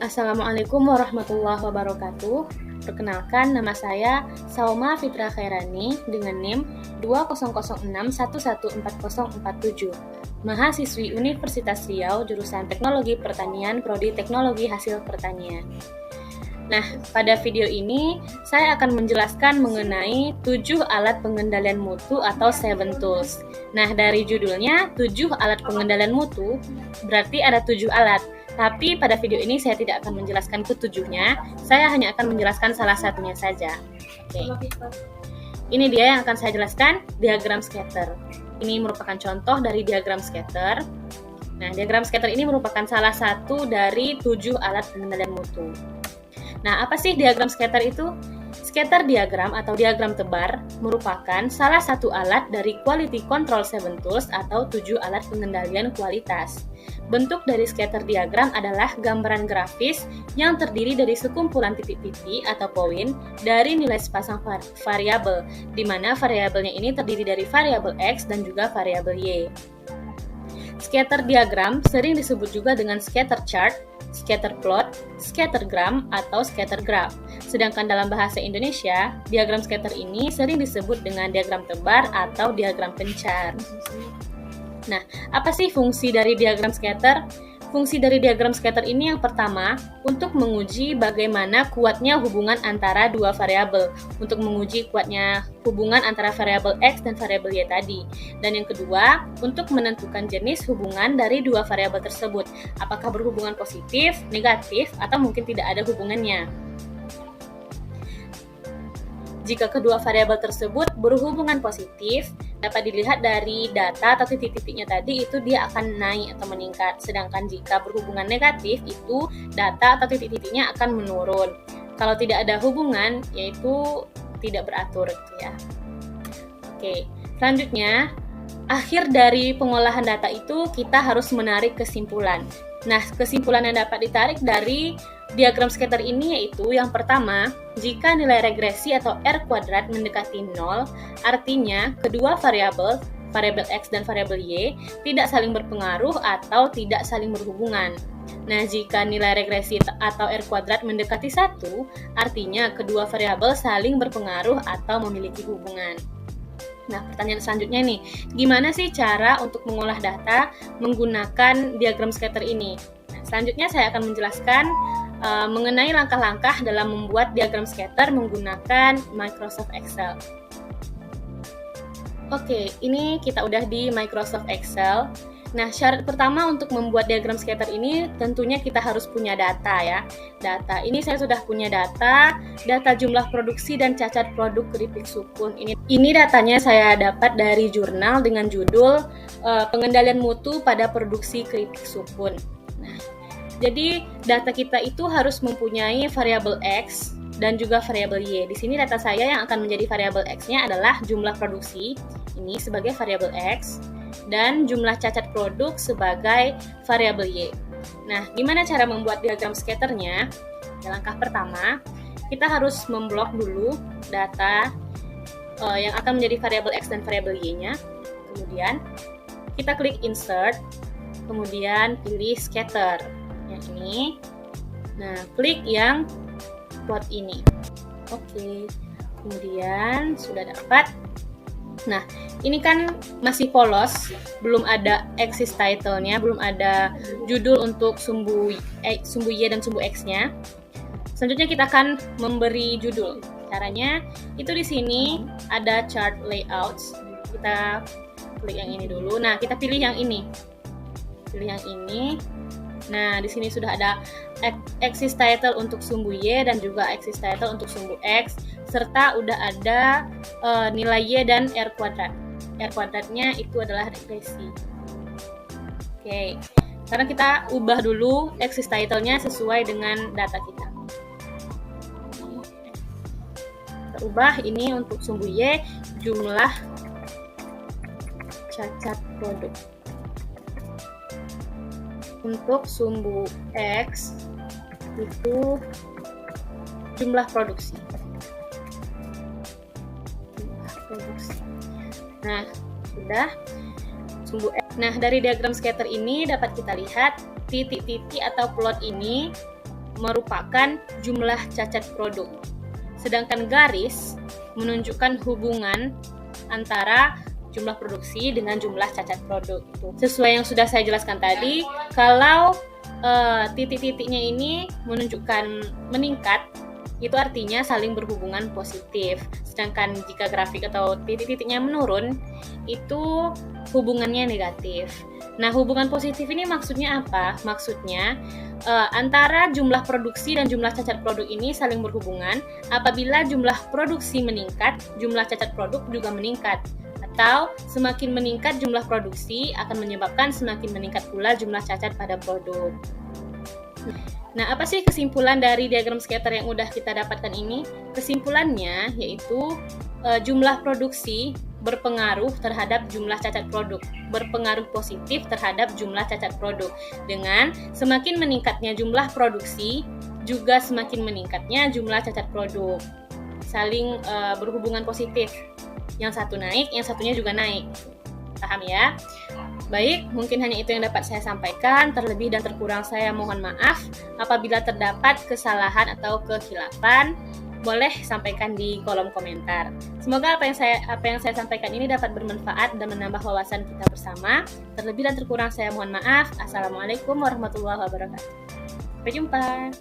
Assalamualaikum warahmatullahi wabarakatuh. Perkenalkan, nama saya Sauma Fitra Khairani dengan NIM 2006114047, mahasiswi Universitas Riau jurusan Teknologi Pertanian, Prodi Teknologi Hasil Pertanian. Nah, pada video ini saya akan menjelaskan mengenai 7 alat pengendalian mutu atau 7 tools. Nah, dari judulnya 7 alat pengendalian mutu, berarti ada 7 alat. Tapi pada video ini saya tidak akan menjelaskan ketujuhnya, saya hanya akan menjelaskan salah satunya saja. Oke. Ini dia yang akan saya jelaskan, diagram scatter. Ini merupakan contoh dari diagram scatter. Nah, diagram scatter ini merupakan salah satu dari 7 alat pengendalian mutu. Nah, apa sih diagram scatter itu? Scatter diagram atau diagram tebar merupakan salah satu alat dari Quality Control 7 Tools atau 7 alat pengendalian kualitas. Bentuk dari scatter diagram adalah gambaran grafis yang terdiri dari sekumpulan titik-titik atau poin dari nilai sepasang variabel, di mana variabelnya ini terdiri dari variabel X dan juga variabel Y. Scatter diagram sering disebut juga dengan scatter chart, scatter plot, scattergram, atau scatter graph. Sedangkan dalam bahasa Indonesia, diagram scatter ini sering disebut dengan diagram tebar atau diagram pencar. Nah, apa sih fungsi dari diagram scatter? Fungsi dari diagram scatter ini yang pertama, untuk menguji bagaimana kuatnya hubungan antara dua variabel, untuk menguji kuatnya hubungan antara variabel X dan variabel Y tadi. Dan yang kedua, untuk menentukan jenis hubungan dari dua variabel tersebut, apakah berhubungan positif, negatif, atau mungkin tidak ada hubungannya. Jika kedua variabel tersebut berhubungan positif, dapat dilihat dari data atau titik-titiknya tadi itu dia akan naik atau meningkat. Sedangkan jika berhubungan negatif, itu data atau titik-titiknya akan menurun. Kalau tidak ada hubungan, yaitu tidak beratur gitu ya. Oke, selanjutnya, akhir dari pengolahan data itu kita harus menarik kesimpulan. Nah, kesimpulan yang dapat ditarik dari diagram scatter ini yaitu yang pertama, jika nilai regresi atau R kuadrat mendekati 0, artinya kedua variabel X dan variabel Y, tidak saling berpengaruh atau tidak saling berhubungan. Nah, jika nilai regresi atau R kuadrat mendekati 1, artinya kedua variabel saling berpengaruh atau memiliki hubungan. Nah, pertanyaan selanjutnya nih, gimana sih cara untuk mengolah data menggunakan diagram scatter ini? Nah, selanjutnya saya akan menjelaskan mengenai langkah-langkah dalam membuat diagram scatter menggunakan Microsoft Excel. Oke, ini kita udah di Microsoft Excel. Nah, syarat pertama untuk membuat diagram scatter ini tentunya kita harus punya data ya. Data, ini saya sudah punya data jumlah produksi dan cacat produk keripik sukun. Ini datanya saya dapat dari jurnal dengan judul Pengendalian Mutu pada Produksi Keripik Sukun. Nah, jadi data kita itu harus mempunyai variabel X dan juga variabel Y. Di sini data saya yang akan menjadi variabel X-nya adalah jumlah produksi, ini sebagai variabel X, dan jumlah cacat produk sebagai variabel Y. Nah, gimana cara membuat diagram scatternya? Langkah pertama, kita harus memblok dulu data yang akan menjadi variabel X dan variabel Y-nya. Kemudian, kita klik Insert, kemudian pilih Scatter. Yang ini. Nah, klik yang plot ini. Oke. Kemudian sudah dapat. Nah, ini kan masih polos, belum ada axis title-nya, belum ada judul untuk sumbu Y dan sumbu X-nya. Selanjutnya kita akan memberi judul. Caranya itu di sini ada chart layouts. Kita klik yang ini dulu. Nah, kita pilih yang ini. Pilih yang ini. Nah, di sini sudah ada axis title untuk sumbu Y dan juga axis title untuk sumbu X, serta udah ada nilai Y dan R kuadrat. R kuadratnya itu adalah regresi. Oke, sekarang kita ubah dulu axis title-nya sesuai dengan data kita. Kita ubah ini untuk sumbu Y, jumlah cacat produk. Untuk sumbu X itu jumlah produksi. Nah, sudah. sumbu X. Nah, dari diagram scatter ini dapat kita lihat titik-titik atau plot ini merupakan jumlah cacat produk. Sedangkan garis menunjukkan hubungan antara jumlah produksi dengan jumlah cacat produk. Sesuai yang sudah saya jelaskan tadi, kalau titik-titiknya ini menunjukkan meningkat, itu artinya saling berhubungan positif. Sedangkan jika grafik atau titik-titiknya menurun, itu hubungannya negatif. Nah, hubungan positif ini maksudnya apa? Maksudnya antara jumlah produksi dan jumlah cacat produk ini saling berhubungan. Apabila jumlah produksi meningkat, jumlah cacat produk juga meningkat. Atau semakin meningkat jumlah produksi akan menyebabkan semakin meningkat pula jumlah cacat pada produk. Nah, apa sih kesimpulan dari diagram scatter yang udah kita dapatkan ini? Kesimpulannya yaitu jumlah produksi berpengaruh terhadap jumlah cacat produk, berpengaruh positif terhadap jumlah cacat produk. Dengan semakin meningkatnya jumlah produksi, juga semakin meningkatnya jumlah cacat produk. Saling berhubungan positif. Yang satu naik, yang satunya juga naik. Paham ya? Baik, mungkin hanya itu yang dapat saya sampaikan. Terlebih dan terkurang saya mohon maaf. Apabila terdapat kesalahan atau kekhilafan, boleh sampaikan di kolom komentar. Semoga apa yang saya sampaikan ini dapat bermanfaat dan menambah wawasan kita bersama. Terlebih dan terkurang saya mohon maaf. Assalamualaikum warahmatullahi wabarakatuh. Sampai jumpa.